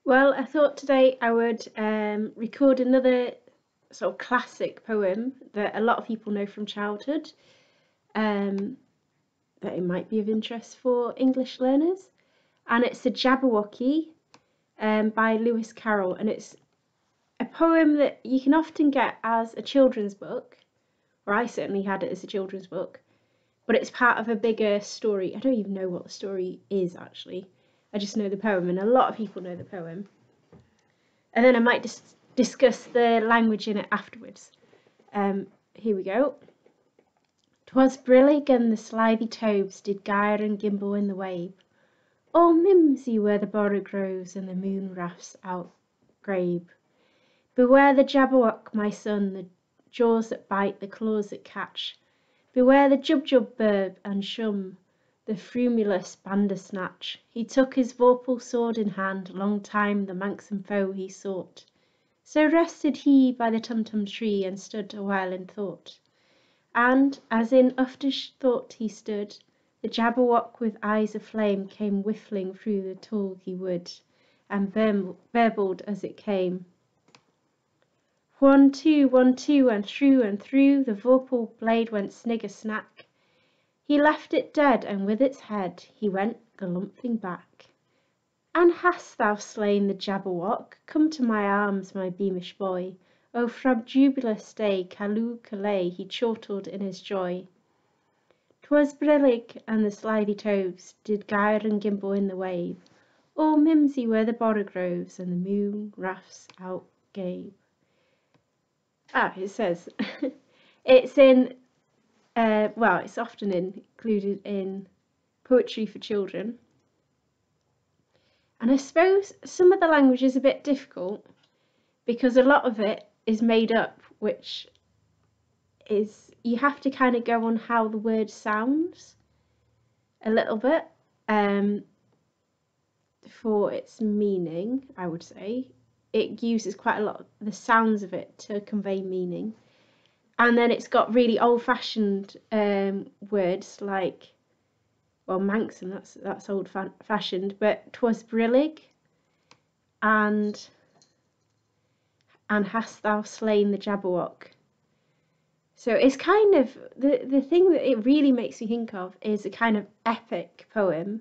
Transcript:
Well, I thought today I would record another sort of classic poem that a lot of people know from childhood, um, that it might be of interest for English learners. And it's the Jabberwocky by Lewis Carroll. And it's a poem that you can often get as a children's book, or I certainly had it as a children's book, but it's part of a bigger story. I don't even know what the story is actually. I just know the poem, and a lot of people know the poem. And then I might just discuss the language in it afterwards. Here we go. 'Twas brillig and the slithy toves did gyre and gimble in the wabe. All mimsy were the borogoves and the moon rafts outgrabe. Beware the Jabberwock, my son, the jaws that bite, the claws that catch. Beware the Jubjub bird and shum, the frumulous bandersnatch. He took his vorpal sword in hand, long time the manxome foe he sought. So rested he by the tumtum tree, and stood awhile in thought. And, as in uftish thought he stood, the Jabberwock with eyes aflame came whiffling through the tulgey wood, and burbled as it came. 1, 2, 1, 2, and through the vorpal blade went snigger snack. He left it dead, and with its head he went galumphing back. And hast thou slain the Jabberwock? Come to my arms, my beamish boy. O from jubilous day, Callooh Callay, he chortled in his joy. 'Twas brillig, and the slithy toves did gyre and gimble in the wave. All mimsy were the borogoves, and the moon rafts outgabe. It says it's in it's often included in poetry for children. And I suppose some of the language is a bit difficult because a lot of it is made up, which is you have to kind of go on how the word sounds a little bit for its meaning, I would say. It uses quite a lot of the sounds of it to convey meaning. And then it's got really old-fashioned words like, well, Manxon, that's old-fashioned, but 'twas brillig and hast thou slain the Jabberwock. So it's kind of, the thing that it really makes me think of is a kind of epic poem